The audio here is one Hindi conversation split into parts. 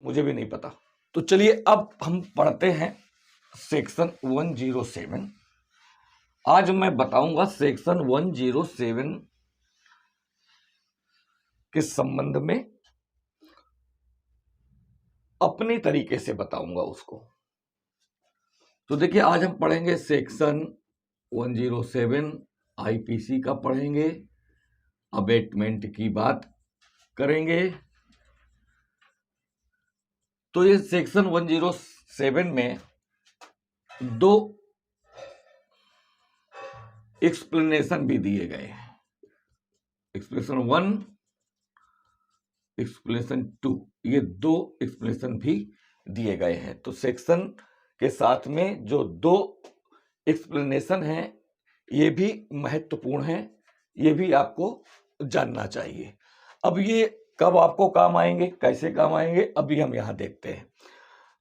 मुझे भी नहीं पता। तो चलिए अब हम पढ़ते हैं सेक्शन 107। आज मैं बताऊंगा सेक्शन 107 के संबंध में, अपने तरीके से बताऊंगा उसको। तो देखिए, आज हम पढ़ेंगे सेक्शन 107 आईपीसी का पढ़ेंगे, अबेटमेंट की बात करेंगे। तो ये सेक्शन 107 में दो एक्सप्लेनेशन भी दिए गए हैं, एक्सप्लेनेशन 1, एक्सप्लेनेशन 2, ये दो एक्सप्लेनेशन भी दिए गए हैं। तो सेक्शन के साथ में जो दो एक्सप्लेनेशन हैं ये भी महत्वपूर्ण हैं, ये भी आपको जानना चाहिए। अब ये कब आपको काम आएंगे, कैसे काम आएंगे, अभी हम यहाँ देखते हैं।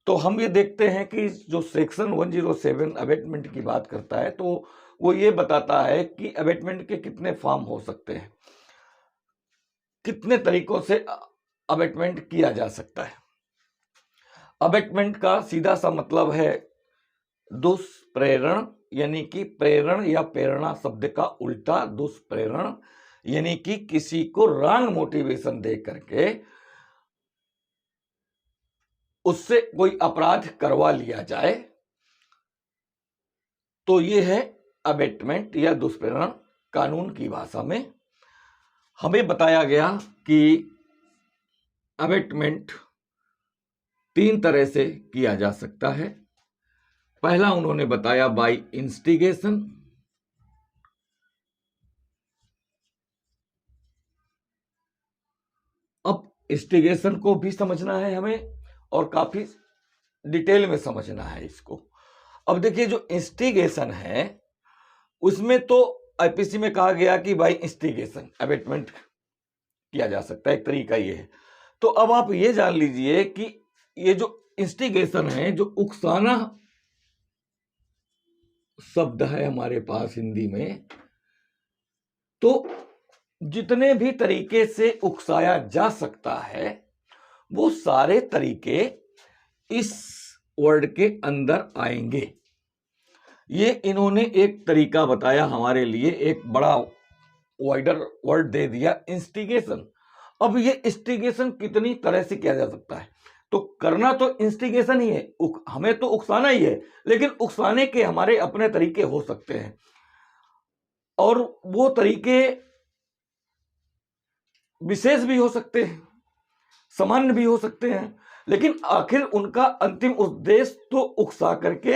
तो हम ये देखते हैं कि जो सेक्शन 107 अबेटमेंट की बात करता है, तो वो ये बताता है कि अबेटमेंट के कितने फॉर्म हो सकते हैं, कितने तरीकों से अबेटमेंट किया जा सकता है। अबेटमेंट का सीधा सा मतलब है दुष्प्रेरण, यानी कि प्रेरण या प्रेरणा शब्द का उल्टा दुष्प्रेरण, यानी कि किसी को रॉन्ग मोटिवेशन दे करके उससे कोई अपराध करवा लिया जाए, तो ये है अबेटमेंट या दुष्प्रेरण। कानून की भाषा में हमें बताया गया कि अबेटमेंट 3 तरह से किया जा सकता है। पहला उन्होंने बताया बाय इंस्टिगेशन। अब इंस्टिगेशन को भी समझना है हमें और काफी डिटेल में समझना है इसको। अब देखिए, जो इंस्टिगेशन है उसमें तो आईपीसी में कहा गया कि बाय इंस्टिगेशन अबेटमेंट किया जा सकता है, एक तरीका ये है। तो अब आप ये जान लीजिए कि ये जो इंस्टिगेशन है, जो उकसाना शब्द है हमारे पास हिंदी में, तो जितने भी तरीके से उकसाया जा सकता है वो सारे तरीके इस वर्ड के अंदर आएंगे। ये इन्होंने एक तरीका बताया हमारे लिए, एक बड़ा वाइडर वर्ड दे दिया, इंस्टिगेशन। अब ये इंस्टिगेशन कितनी तरह से किया जा सकता है, तो करना तो इंस्टिगेशन ही है, हमें तो उकसाना ही है, लेकिन उकसाने के हमारे अपने तरीके हो सकते हैं और वो तरीके विशेष भी हो सकते हैं, सामान्य भी हो सकते हैं, लेकिन आखिर उनका अंतिम उद्देश्य तो उकसा करके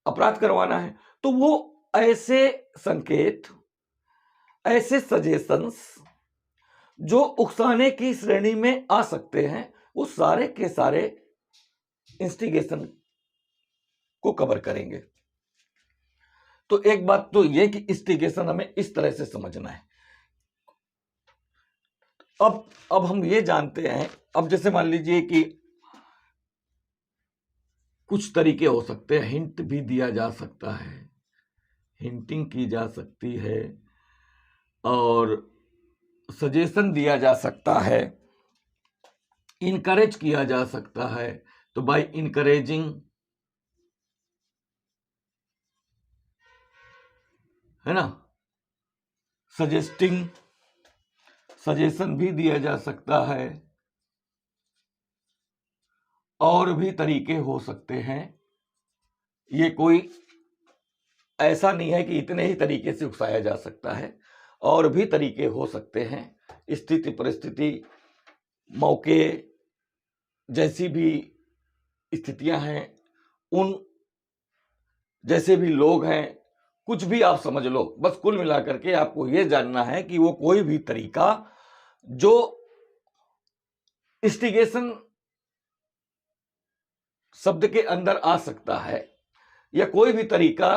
अपराध करवाना है। तो वो ऐसे संकेत, ऐसे सजेशंस जो उकसाने की श्रेणी में आ सकते हैं, वो सारे के सारे इंस्टिगेशन को कवर करेंगे। तो एक बात तो ये कि इंस्टिगेशन हमें इस तरह से समझना है। अब हम ये जानते हैं, अब जैसे मान लीजिए कि कुछ तरीके हो सकते हैं, हिंट भी दिया जा सकता है, हिंटिंग की जा सकती है और सजेशन दिया जा सकता है, इनकरेज किया जा सकता है। तो बाय इनकरेजिंग, है ना, सजेस्टिंग, सजेशन भी दिया जा सकता है और भी तरीके हो सकते हैं। ये कोई ऐसा नहीं है कि इतने ही तरीके से उकसाया जा सकता है, और भी तरीके हो सकते हैं। स्थिति परिस्थिति, मौके, जैसी भी स्थितियां हैं, उन जैसे भी लोग हैं, कुछ भी आप समझ लो, बस कुल मिलाकर के आपको यह जानना है कि वो कोई भी तरीका जो इंस्टिगेशन शब्द के अंदर आ सकता है, या कोई भी तरीका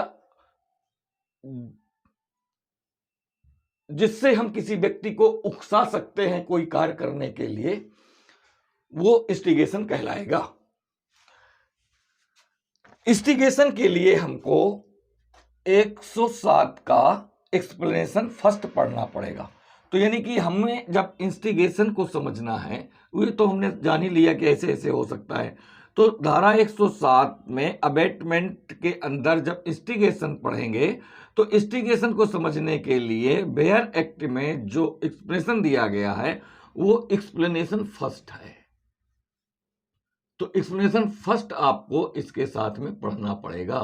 जिससे हम किसी व्यक्ति को उकसा सकते हैं कोई कार्य करने के लिए, वो इंस्टिगेशन कहलाएगा। इंस्टिगेशन के लिए हमको 107 का एक्सप्लेनेशन फर्स्ट पढ़ना पड़ेगा। तो यानी कि हमें जब इंस्टिगेशन को समझना है, ये तो हमने जान ही लिया कि ऐसे ऐसे हो सकता है। तो धारा 107 में अबेटमेंट के अंदर जब इंस्टिगेशन पढ़ेंगे तो इंस्टिगेशन को समझने के लिए बेयर एक्ट में जो एक्सप्रेशन दिया गया है वो एक्सप्लेनेशन फर्स्ट है। तो एक्सप्लेनेशन फर्स्ट आपको इसके साथ में पढ़ना पड़ेगा।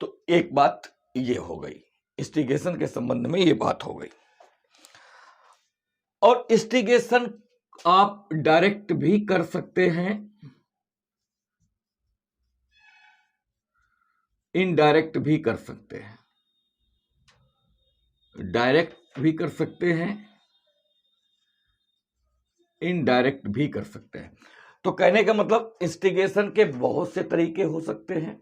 तो एक बात ये हो गई, इंस्टिगेशन के संबंध में ये बात हो गई। और इंस्टिगेशन आप डायरेक्ट भी कर सकते हैं, इनडायरेक्ट भी कर सकते हैं। डायरेक्ट भी कर सकते हैं, इनडायरेक्ट भी कर सकते हैं। तो कहने का मतलब इंस्टिगेशन के बहुत से तरीके हो सकते हैं,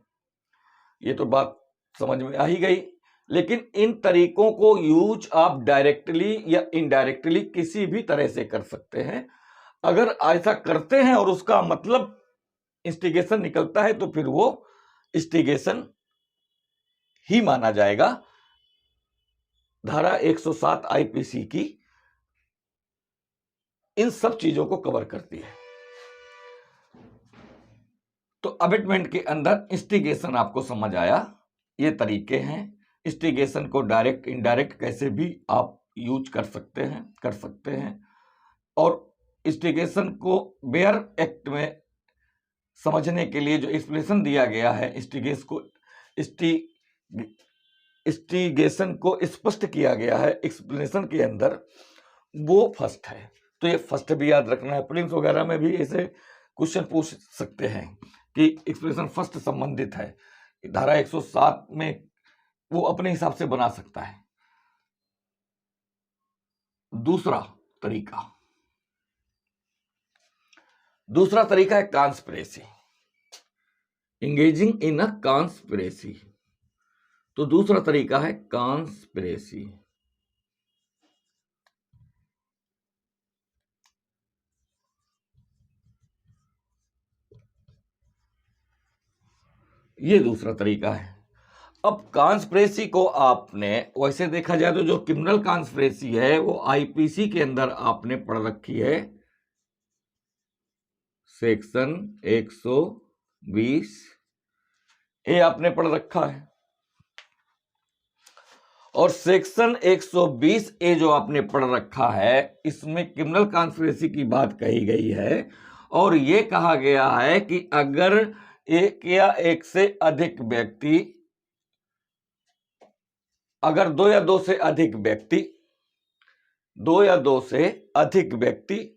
ये तो बात समझ में आ ही गई। लेकिन इन तरीकों को यूज आप डायरेक्टली या इनडायरेक्टली किसी भी तरह से कर सकते हैं। अगर ऐसा करते हैं और उसका मतलब इंस्टिगेशन निकलता है तो फिर वो इंस्टिगेशन ही माना जाएगा। धारा 107 आईपीसी की इन सब चीजों को कवर करती है। तो अबेटमेंट के अंदर इंस्टिगेशन आपको समझ आया, ये तरीके हैं। इंस्टिगेशन को डायरेक्ट इनडायरेक्ट कैसे भी आप यूज कर सकते हैं। और इंस्टिगेशन को बेयर एक्ट में समझने के लिए जो एक्सप्लेनेशन दिया गया है, इंस्टिगेशन को स्पष्ट किया गया है एक्सप्लेनेशन के अंदर, वो फर्स्ट है। तो ये फर्स्ट भी याद रखना है। प्रीलिम्स वगैरह में भी ऐसे क्वेश्चन पूछ सकते हैं कि एक्सप्रेशन फर्स्ट संबंधित है। धारा 107 में वो अपने हिसाब से बना सकता है। दूसरा तरीका है कॉन्स्पिरेसी, इंगेजिंग इन अ कॉन्स्पिरेसी। तो दूसरा तरीका है कॉन्स्पिरेसी। ये दूसरा तरीका है। अब कॉन्स्पिरेसी को आपने वैसे देखा जाए तो जो क्रिमिनल कॉन्स्पिरेसी है वो आईपीसी के अंदर आपने पढ़ रखी है, सेक्शन 120 ए आपने पढ़ रखा है। और सेक्शन 120 ए जो आपने पढ़ रखा है इसमें क्रिमिनल कॉन्स्पिरेसी की बात कही गई है। और यह कहा गया है कि अगर एक या एक से अधिक व्यक्ति, अगर दो या दो से अधिक व्यक्ति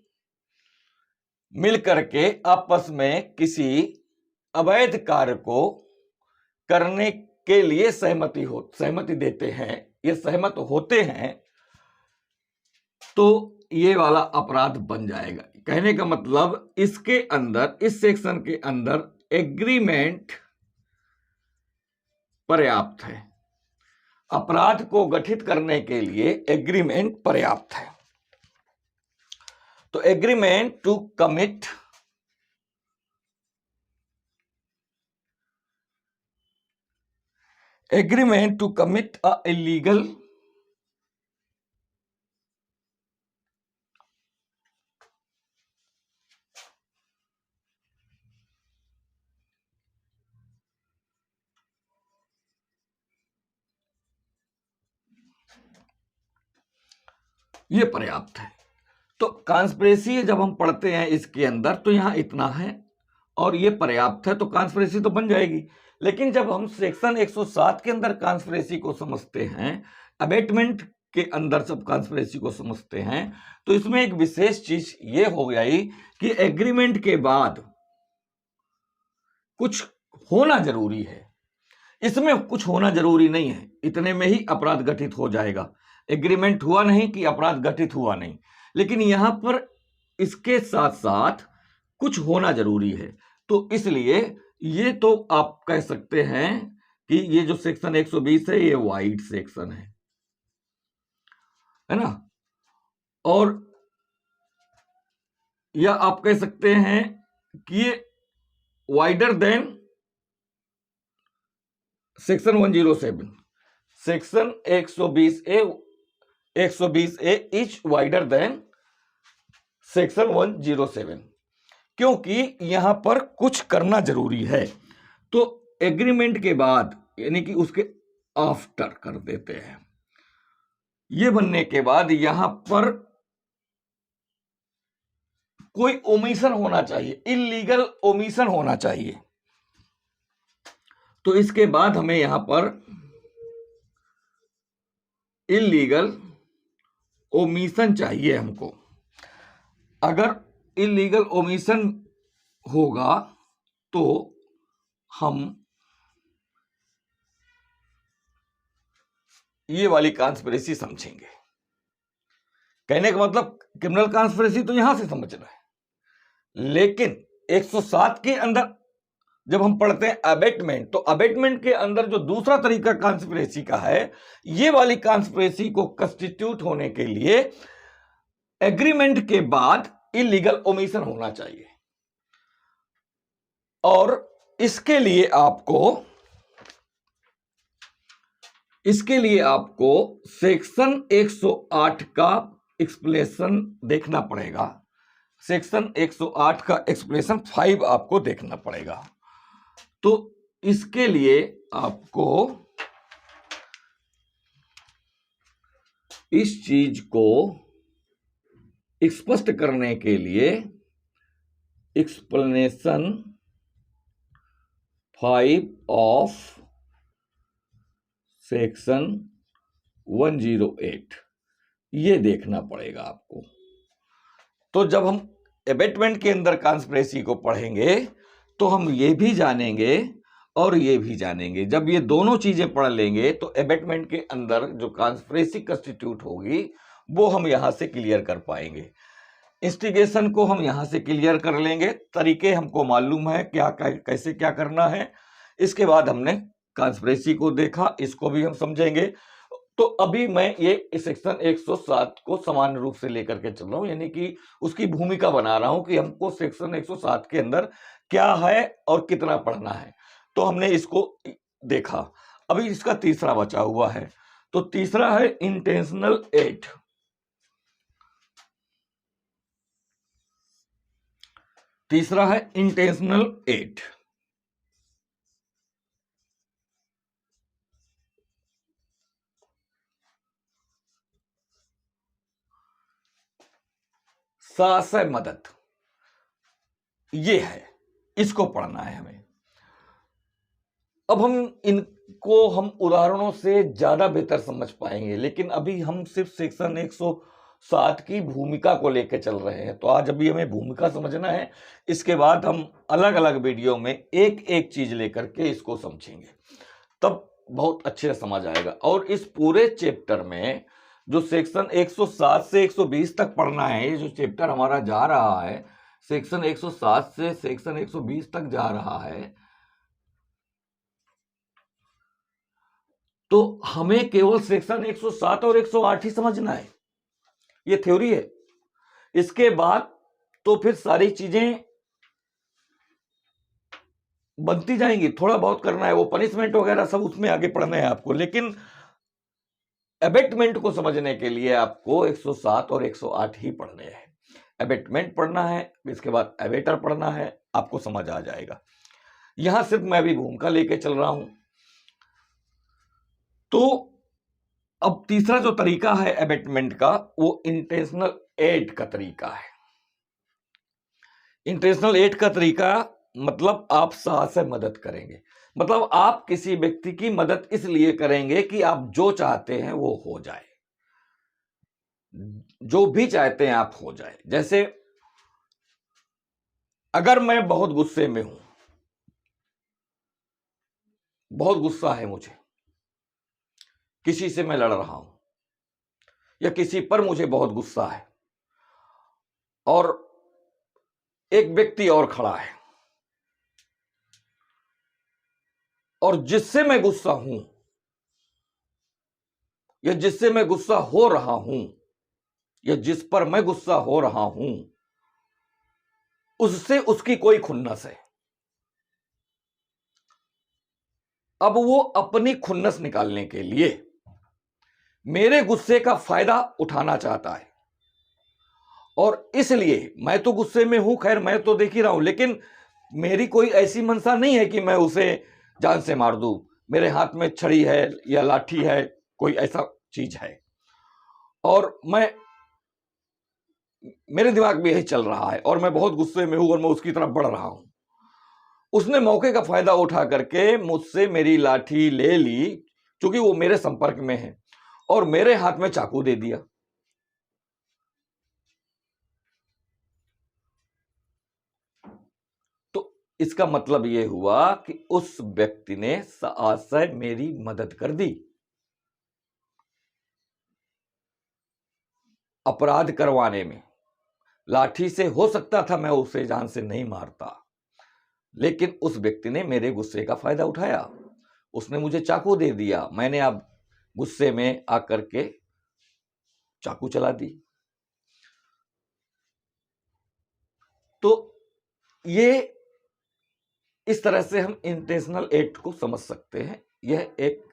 मिलकर के आपस में किसी अवैध कार्य को करने के लिए सहमति देते हैं, ये सहमत होते हैं, तो ये वाला अपराध बन जाएगा। कहने का मतलब इसके अंदर, इस सेक्शन के अंदर एग्रीमेंट पर्याप्त है। अपराध को गठित करने के लिए एग्रीमेंट पर्याप्त है। तो agreement to commit a illegal ये पर्याप्त है। तो कॉन्स्पिरेसी जब हम पढ़ते हैं इसके अंदर तो यहां इतना है और ये पर्याप्त है, तो कॉन्स्पिरेसी तो बन जाएगी। लेकिन जब हम सेक्शन 107 के अंदर कॉन्स्पिरेसी को समझते हैं, अबेटमेंट के अंदर सब कॉन्स्पिरेसी को समझते हैं, तो इसमें एक विशेष चीज ये हो गई कि एग्रीमेंट के बाद कुछ होना जरूरी है। इसमें कुछ होना जरूरी नहीं है, इतने में ही अपराध गठित हो जाएगा। एग्रीमेंट हुआ नहीं कि अपराध गठित हुआ नहीं, लेकिन यहां पर इसके साथ साथ कुछ होना जरूरी है। तो इसलिए ये तो आप कह सकते हैं कि ये जो सेक्शन 120 है ये वाइड सेक्शन है ना। और या आप कह सकते हैं कि ये wider than section 107। Section 120A is wider than section 107, क्योंकि यहां पर कुछ करना जरूरी है। तो एग्रीमेंट के बाद यानी कि उसके आफ्टर कर देते हैं। ये बनने के बाद यहां पर कोई ओमिशन होना चाहिए, इलीगल ओमिशन होना चाहिए। तो इसके बाद हमें यहां पर इलीगल ओमिशन चाहिए हमको। अगर इलीगल ओमिशन होगा तो हम ये वाली कॉन्स्पिरेसी समझेंगे। कहने का मतलब क्रिमिनल कॉन्स्पिरेसी तो यहां से समझ रहे हैं, लेकिन 107 के अंदर जब हम पढ़ते हैं अबेटमेंट, तो अबेटमेंट के अंदर जो दूसरा तरीका कॉन्स्पिरेसी का है, ये वाली कॉन्स्पिरेसी को कंस्टिट्यूट होने के लिए एग्रीमेंट के बाद इलीगल ओमिशन होना चाहिए। और इसके लिए आपको सेक्शन 108 का एक्सप्लेनेशन देखना पड़ेगा। सेक्शन 108 का एक्सप्लेनेशन 5 आपको देखना पड़ेगा। तो इसके लिए आपको इस चीज को स्पष्ट करने के लिए एक्सप्लेनेशन 5 ऑफ सेक्शन 108 ये देखना पड़ेगा आपको। तो जब हम एबेटमेंट के अंदर कॉन्स्पिरेसी को पढ़ेंगे तो हम ये भी जानेंगे और ये भी जानेंगे। जब ये दोनों चीजें पढ़ लेंगे तो एबेटमेंट के अंदर जो कॉन्स्पिरेसी कंस्टिट्यूट होगी वो हम यहां से क्लियर कर पाएंगे। इंस्टिगेशन को हम यहां से क्लियर कर लेंगे, तरीके हमको मालूम है क्या कैसे क्या करना है। इसके बाद हमने कॉन्स्पिरेसी को देखा, इसको भी हम समझेंगे। तो अभी मैं ये सेक्शन 107 को समान रूप से लेकर के चल रहा हूं, यानी कि उसकी भूमिका बना रहा हूं कि हमको सेक्शन 107 के अंदर क्या है और कितना पढ़ना है। तो हमने इसको देखा। अभी इसका तीसरा बचा हुआ है। तो तीसरा है इंटेंशनल एड। तीसरा है इंटेंशनल एड। साहस्य मदद, ये है, इसको पढ़ना है हमें। अब हम उदाहरणों से ज्यादा बेहतर समझ पाएंगे, लेकिन अभी हम सिर्फ सेक्शन 107 की भूमिका को लेकर चल रहे हैं। तो आज अभी हमें भूमिका समझना है। इसके बाद हम अलग अलग वीडियो में एक एक चीज लेकर के इसको समझेंगे, तब बहुत अच्छे से समझ आएगा। और इस पूरे चैप्टर में जो सेक्शन 107 से 120 तक पढ़ना है, ये जो चैप्टर हमारा जा रहा है सेक्शन 107 से सेक्शन 120 तक जा रहा है, तो हमें केवल सेक्शन 107 और 108 ही समझना है। ये थ्योरी है। इसके बाद तो फिर सारी चीजें बनती जाएंगी। थोड़ा बहुत करना है, वो पनिशमेंट वगैरह सब उसमें आगे पढ़ना है आपको, लेकिन एबेटमेंट को समझने के लिए आपको 107 और 108 ही पढ़ने हैं। एबेटमेंट पढ़ना है, इसके बाद एबेटर पढ़ना है, आपको समझ आ जाएगा। यहां सिर्फ मैं भी भूमिका लेके चल रहा हूं। तो अब तीसरा जो तरीका है एबेटमेंट का, वो इंटेंशनल एड का तरीका है। इंटेंशनल एड का तरीका मतलब आप साहस्य मदद करेंगे। मतलब आप किसी व्यक्ति की मदद इसलिए करेंगे कि आप जो चाहते हैं वो हो जाए, जो भी चाहते हैं आप हो जाए। जैसे अगर मैं बहुत गुस्से में हूं, बहुत गुस्सा है मुझे, किसी से मैं लड़ रहा हूं या किसी पर मुझे बहुत गुस्सा है, और एक व्यक्ति और खड़ा है और जिससे मैं गुस्सा हूं या जिससे मैं गुस्सा हो रहा हूं या जिस पर मैं गुस्सा हो रहा हूं, उससे उसकी कोई खुन्नस है। अब वो अपनी खुन्नस निकालने के लिए मेरे गुस्से का फायदा उठाना चाहता है, और इसलिए मैं तो गुस्से में हूं, खैर मैं तो देख ही रहा हूं, लेकिन मेरी कोई ऐसी मंशा नहीं है कि मैं उसे जान से मार दूं। मेरे हाथ में छड़ी है या लाठी है, कोई ऐसा चीज है, और मेरे दिमाग में यही चल रहा है, और मैं बहुत गुस्से में हूं और मैं उसकी तरफ बढ़ रहा हूं। उसने मौके का फायदा उठा करके मुझसे मेरी लाठी ले ली, क्योंकि वो मेरे संपर्क में है, और मेरे हाथ में चाकू दे दिया। तो इसका मतलब यह हुआ कि उस व्यक्ति ने साहस मेरी मदद कर दी। अपराध करवाने में लाठी से हो सकता था मैं उसे जान से नहीं मारता, लेकिन उस व्यक्ति ने मेरे गुस्से का फायदा उठाया, उसने मुझे चाकू दे दिया, मैंने अब गुस्से में आकर के चाकू चला दी। तो ये इस तरह से हम इंटेंशनल एक्ट को समझ सकते हैं। यह एक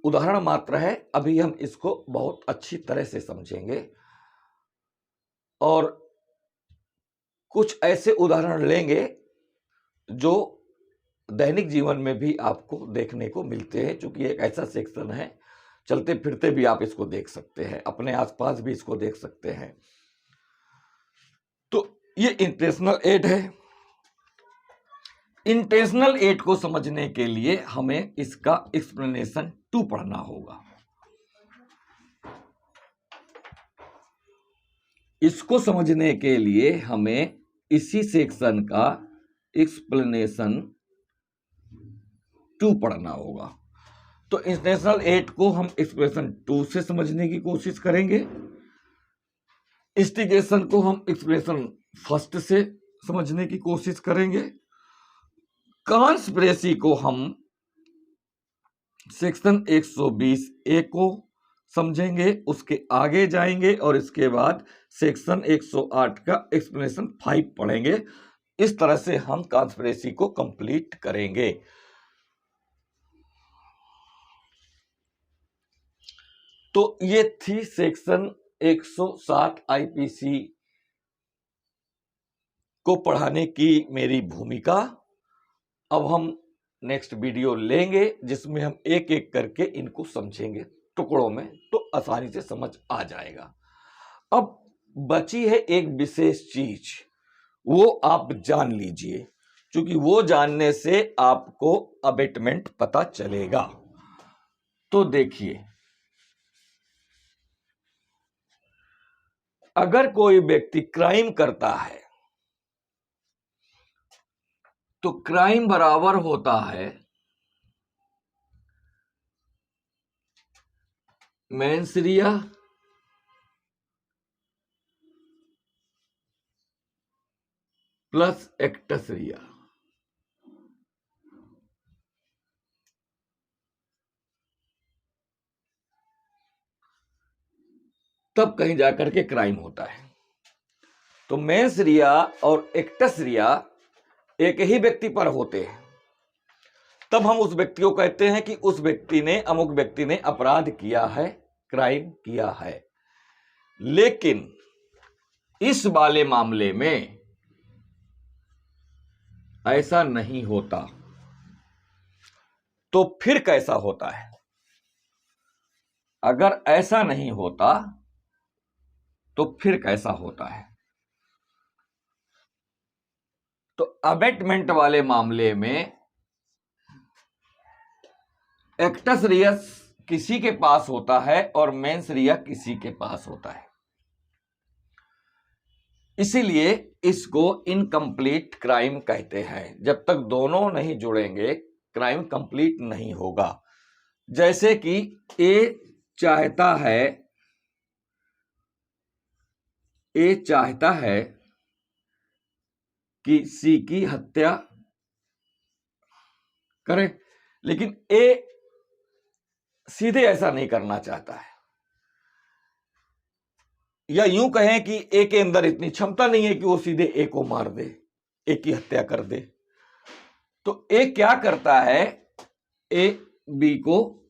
उदाहरण मात्र है, अभी हम इसको बहुत अच्छी तरह से समझेंगे और कुछ ऐसे उदाहरण लेंगे जो दैनिक जीवन में भी आपको देखने को मिलते हैं, क्योंकि एक ऐसा सेक्शन है, चलते फिरते भी आप इसको देख सकते हैं, अपने आसपास भी इसको देख सकते हैं। तो ये इंटेंशनल एक्ट है। इंटेंशनल एक्ट को समझने के लिए हमें इसका एक्सप्लेनेशन 2 पढ़ना होगा। इसको समझने के लिए हमें इसी सेक्शन का एक्सप्लेनेशन 2 पढ़ना होगा। तो इंटेंशनल एक्ट को हम एक्सप्लेनेशन 2 से समझने की कोशिश करेंगे, इंस्टिगेशन को हम एक्सप्लेनेशन 1 से समझने की कोशिश करेंगे, कॉन्स्पिरेसी को हम सेक्शन 120A को समझेंगे, उसके आगे जाएंगे और इसके बाद सेक्शन 108 का एक्सप्लेनेशन 5 पढ़ेंगे। इस तरह से हम कॉन्स्पिरेसी को कंप्लीट करेंगे। तो ये थी सेक्शन 107 आईपीसी को पढ़ाने की मेरी भूमिका। अब हम नेक्स्ट वीडियो लेंगे जिसमें हम एक एक करके इनको समझेंगे टुकड़ों में, तो आसानी से समझ आ जाएगा। अब बची है एक विशेष चीज, वो आप जान लीजिए, क्योंकि वो जानने से आपको अबेटमेंट पता चलेगा। तो देखिए, अगर कोई व्यक्ति क्राइम करता है तो क्राइम बराबर होता है मेंसरिया प्लस एक्टसरिया। तब कहीं जाकर के क्राइम होता है। तो मेंसरिया और एक्टसरिया एक ही व्यक्ति पर होते हैं, तब हम उस व्यक्ति को कहते हैं कि उस व्यक्ति ने, अमुक व्यक्ति ने अपराध किया है, क्राइम किया है। लेकिन इस वाले मामले में ऐसा नहीं होता। तो फिर कैसा होता है? अगर ऐसा नहीं होता तो फिर कैसा होता है? तो अबेटमेंट वाले मामले में एक्टस रियस किसी के पास होता है और मेंस रिया किसी के पास होता है। इसीलिए इसको इनकम्प्लीट क्राइम कहते हैं। जब तक दोनों नहीं जुड़ेंगे क्राइम कंप्लीट नहीं होगा। जैसे कि ए चाहता है कि सी की हत्या करे, लेकिन ए सीधे ऐसा नहीं करना चाहता है, या यूं कहें कि ए के अंदर इतनी क्षमता नहीं है कि वो सीधे ए को मार दे, ए की हत्या कर दे। तो ए क्या करता है, ए बी को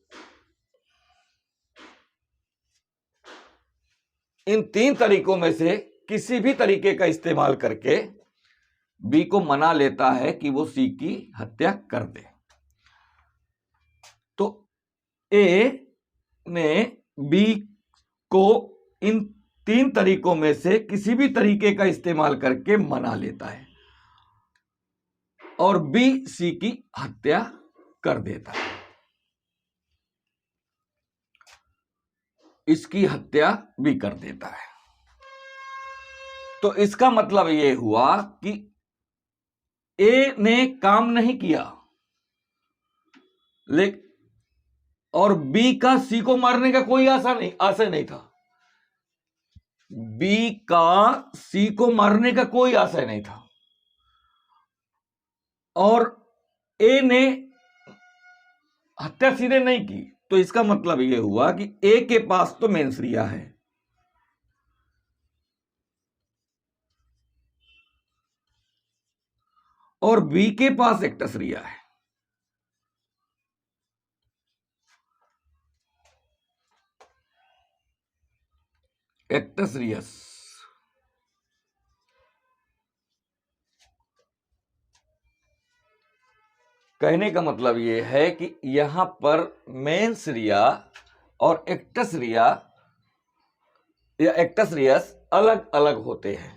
इन 3 तरीकों में से किसी भी तरीके का इस्तेमाल करके बी को मना लेता है कि वो सी की हत्या कर दे। तो ए ने बी को इन 3 तरीकों में से किसी भी तरीके का इस्तेमाल करके मना लेता है और बी सी की हत्या कर देता है। इसकी हत्या भी कर देता है। तो इसका मतलब यह हुआ कि ए ने काम नहीं किया, लेकिन और बी का सी को मारने का कोई आशय नहीं था। बी का सी को मारने का कोई आशय नहीं था और ए ने हत्या सीधे नहीं की। तो इसका मतलब यह हुआ कि ए के पास तो मेंसरिया है और बी के पास एक्टस रिया है। एक्टस रियस कहने का मतलब यह है कि यहां पर मेंस रिया और एक्टस रिया या एक्टस रियस अलग अलग होते हैं।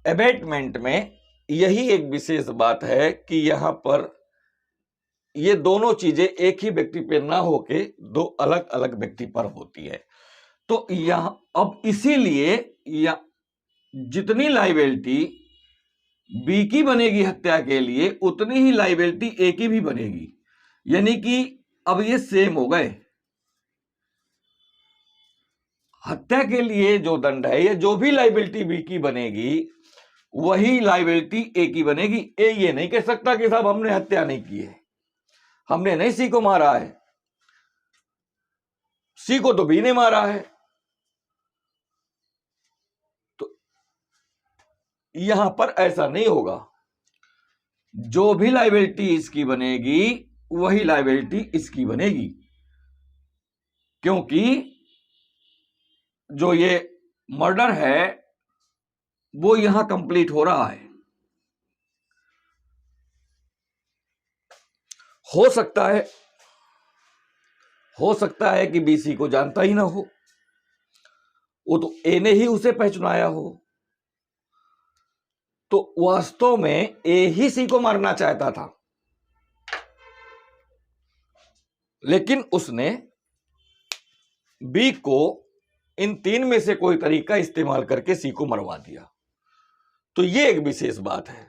एबेटमेंट में यही एक विशेष बात है कि यहां पर ये दोनों चीजें एक ही व्यक्ति पे ना होके 2 अलग अलग व्यक्ति पर होती है। तो यहां अब इसीलिए या जितनी लाइबिलिटी बी की बनेगी हत्या के लिए उतनी ही लाइबिलिटी ए की भी बनेगी। यानी कि अब ये सेम हो गए। हत्या के लिए जो दंड है या जो भी लाइबिलिटी बी की बनेगी वही लाइबिलिटी ए की बनेगी। ए ये नहीं कह सकता कि साहब हमने हत्या नहीं की है, हमने नहीं सी को मारा है, सी को तो बी ने मारा है। तो यहां पर ऐसा नहीं होगा। जो भी लाइबिलिटी इसकी बनेगी वही लाइबिलिटी इसकी बनेगी, क्योंकि जो ये मर्डर है वो यहां कंप्लीट हो रहा है। हो सकता है कि बीसी को जानता ही ना हो, वो तो ए ने ही उसे पहचानाया हो। तो वास्तव में ए ही सी को मारना चाहता था, लेकिन उसने बी को इन 3 में से कोई तरीका इस्तेमाल करके सी को मरवा दिया। तो ये एक विशेष बात है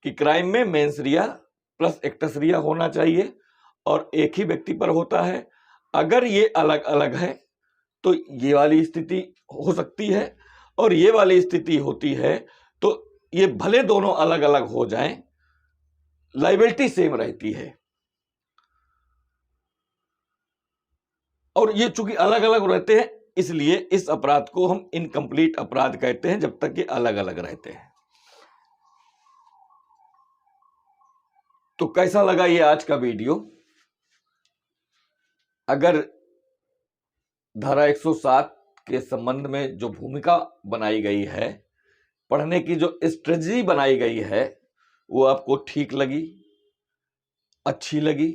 कि क्राइम में मेंस रिया प्लस एक्टस रिया होना चाहिए और एक ही व्यक्ति पर होता है। अगर ये अलग अलग है तो ये वाली स्थिति हो सकती है और ये वाली स्थिति होती है तो ये भले दोनों अलग अलग हो जाएं, लाइबिलिटी सेम रहती है। और ये चूंकि अलग अलग रहते हैं इसलिए इस अपराध को हम इनकम्प्लीट अपराध कहते हैं जब तक ये अलग अलग रहते हैं। तो कैसा लगा ये आज का वीडियो? अगर धारा 107 के संबंध में जो भूमिका बनाई गई है, पढ़ने की जो स्ट्रेटजी बनाई गई है, वो आपको ठीक लगी, अच्छी लगी,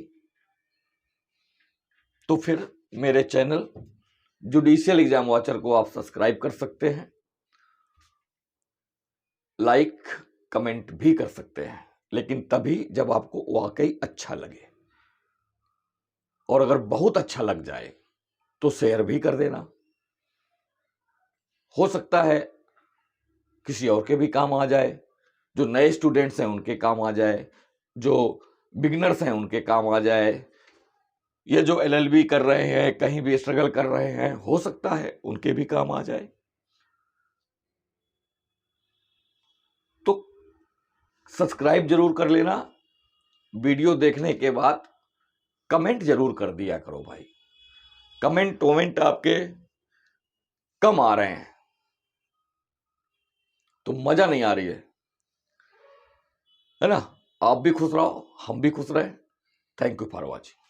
तो फिर मेरे चैनल जुडिशियल एग्जाम वॉचर को आप सब्सक्राइब कर सकते हैं, लाइक कमेंट भी कर सकते हैं, लेकिन तभी जब आपको वाकई अच्छा लगे। और अगर बहुत अच्छा लग जाए तो शेयर भी कर देना। हो सकता है किसी और के भी काम आ जाए, जो नए स्टूडेंट्स हैं उनके काम आ जाए, जो बिगिनर्स हैं उनके काम आ जाए, ये जो एलएलबी कर रहे हैं, कहीं भी स्ट्रगल कर रहे हैं, हो सकता है उनके भी काम आ जाए। तो सब्सक्राइब जरूर कर लेना। वीडियो देखने के बाद कमेंट जरूर कर दिया करो भाई। कमेंट आपके कम आ रहे हैं तो मजा नहीं आ रही है ना? आप भी खुश रहो, हम भी खुश रहे। Thank you for watching.